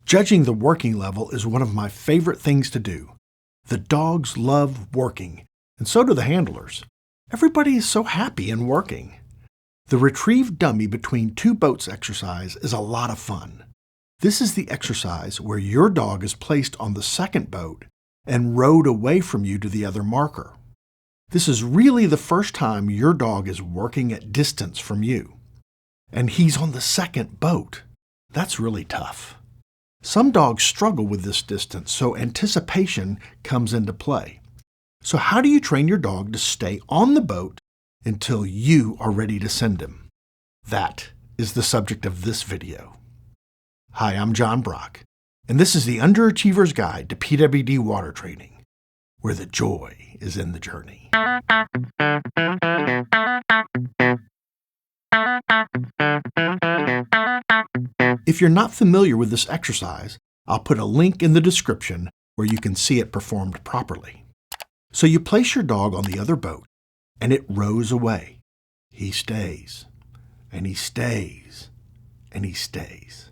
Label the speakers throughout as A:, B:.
A: Judging the working level is one of my favorite things to do. The dogs love working, and so do the handlers. Everybody is so happy in working. The retrieve dummy between two boats exercise is a lot of fun. This is the exercise where your dog is placed on the second boat and rowed away from you to the other marker. This is really the first time your dog is working at distance from you. And he's on the second boat. That's really tough. Some dogs struggle with this distance, so anticipation comes into play. So how do you train your dog to stay on the boat until you are ready to send him? That is the subject of this video. Hi, I'm John Brock, and this is the Underachiever's Guide to PWD Water Training, where the joy is in the journey. If you're not familiar with this exercise, I'll put a link in the description where you can see it performed properly. So you place your dog on the other boat, and it rows away. He stays, and he stays, and he stays.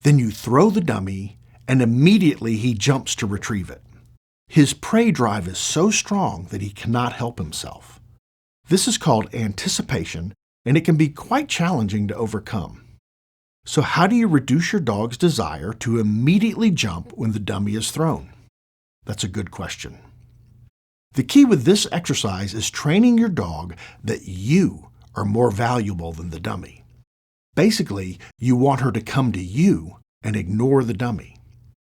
A: Then you throw the dummy, and immediately he jumps to retrieve it. His prey drive is so strong that he cannot help himself. This is called anticipation, and it can be quite challenging to overcome. So how do you reduce your dog's desire to immediately jump when the dummy is thrown? That's a good question. The key with this exercise is training your dog that you are more valuable than the dummy. Basically, you want her to come to you and ignore the dummy.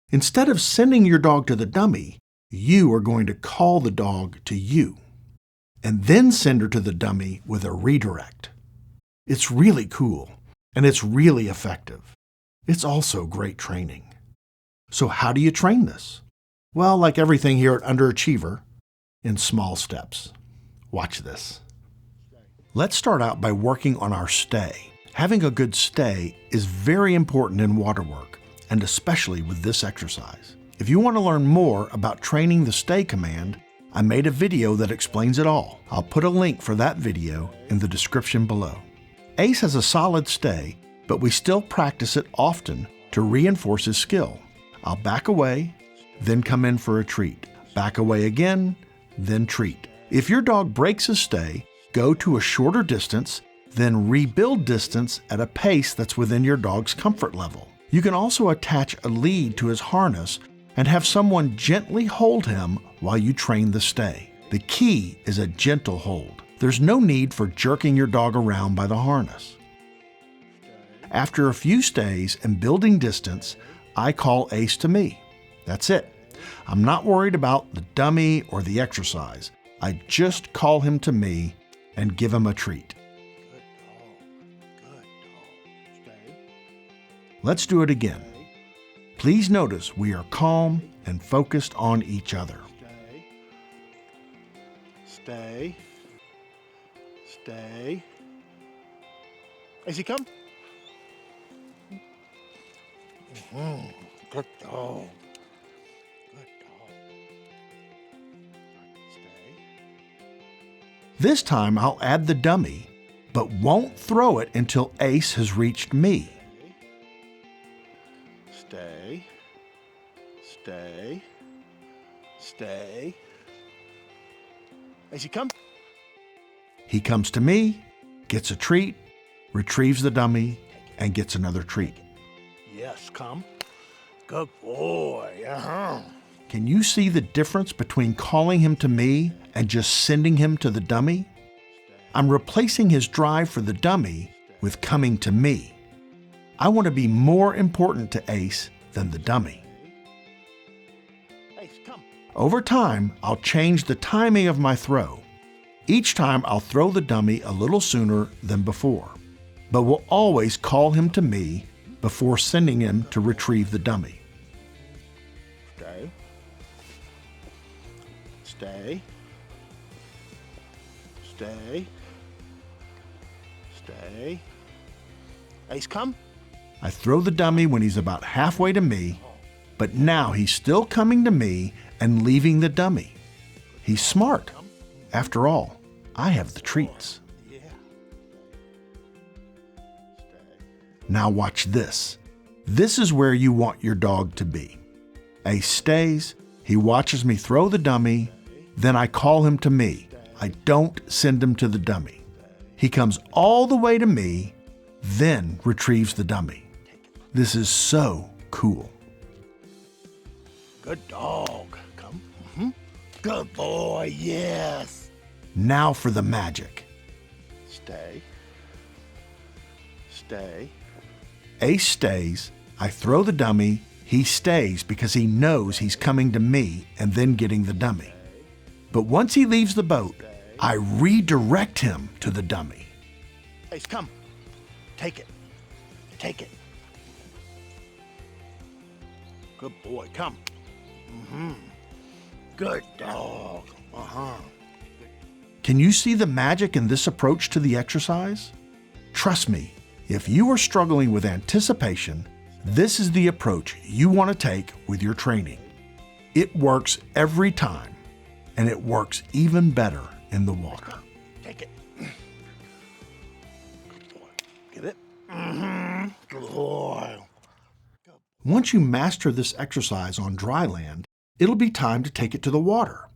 A: Instead of sending your dog to the dummy, you are going to call the dog to you, and then send her to the dummy with a redirect. It's really cool, and it's really effective. It's also great training. So how do you train this? Well, like everything here at Underachiever, in small steps. Watch this. Let's start out by working on our stay. Having a good stay is very important in water work, and especially with this exercise. If you want to learn more about training the stay command, I made a video that explains it all. I'll put a link for that video in the description below. Ace has a solid stay, but we still practice it often to reinforce his skill. I'll back away, then come in for a treat. Back away again, then treat. If your dog breaks his stay, go to a shorter distance, then rebuild distance at a pace that's within your dog's comfort level. You can also attach a lead to his harness and have someone gently hold him while you train the stay. The key is a gentle hold. There's no need for jerking your dog around by the harness. After a few stays and building distance, I call Ace to me. That's it. I'm not worried about the dummy or the exercise. I just call him to me and give him a treat. Good dog. Stay. Let's do it again. Please notice we are calm and focused on each other.
B: Stay. Stay. As he come? Good dog. Good dog. Stay.
A: This time I'll add the dummy, but won't throw it until Ace has reached me.
B: Stay. Stay. Stay. As he come?
A: He comes to me, gets a treat, retrieves the dummy, and gets another treat.
B: Yes, come. Good boy.
A: Can you see the difference between calling him to me and just sending him to the dummy? I'm replacing his drive for the dummy with coming to me. I want to be more important to Ace than the dummy.
B: Ace, come.
A: Over time, I'll change the timing of my throw. Each time I'll throw the dummy a little sooner than before, but will always call him to me before sending him to retrieve the dummy.
B: Stay. Stay. Stay. Stay. Ace, come.
A: I throw the dummy when he's about halfway to me, but now he's still coming to me and leaving the dummy. He's smart. After all, I have the treats. Now watch this. This is where you want your dog to be. Ace stays, he watches me throw the dummy, then I call him to me. I don't send him to the dummy. He comes all the way to me, then retrieves the dummy. This is so cool.
B: Good dog. Come. Good boy, yes.
A: Now for the magic.
B: Stay. Stay.
A: Ace stays, I throw the dummy, he stays because he knows he's coming to me and then getting the dummy. But once he leaves the boat, I redirect him to the dummy.
B: Ace, come. Take it. Take it. Good boy, come. Good dog.
A: Can you see the magic in this approach to the exercise? Trust me, if you are struggling with anticipation, this is the approach you want to take with your training. It works every time, and it works even better in the water.
B: Take it. Good boy. Get it? Good boy.
A: Once you master this exercise on dry land, it'll be time to take it to the water.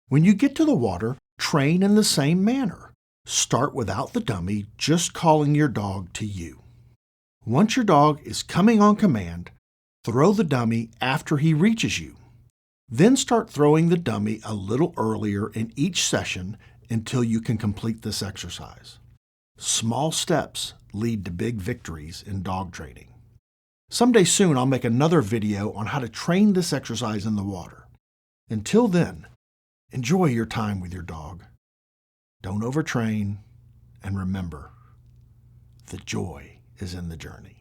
A: When you get to the water, train in the same manner. Start without the dummy, just calling your dog to you. Once your dog is coming on command, throw the dummy after he reaches you. Then start throwing the dummy a little earlier in each session until you can complete this exercise. Small steps lead to big victories in dog training. Someday soon I'll make another video on how to train this exercise in the water. Until then, enjoy your time with your dog. Don't overtrain, and remember, the joy is in the journey.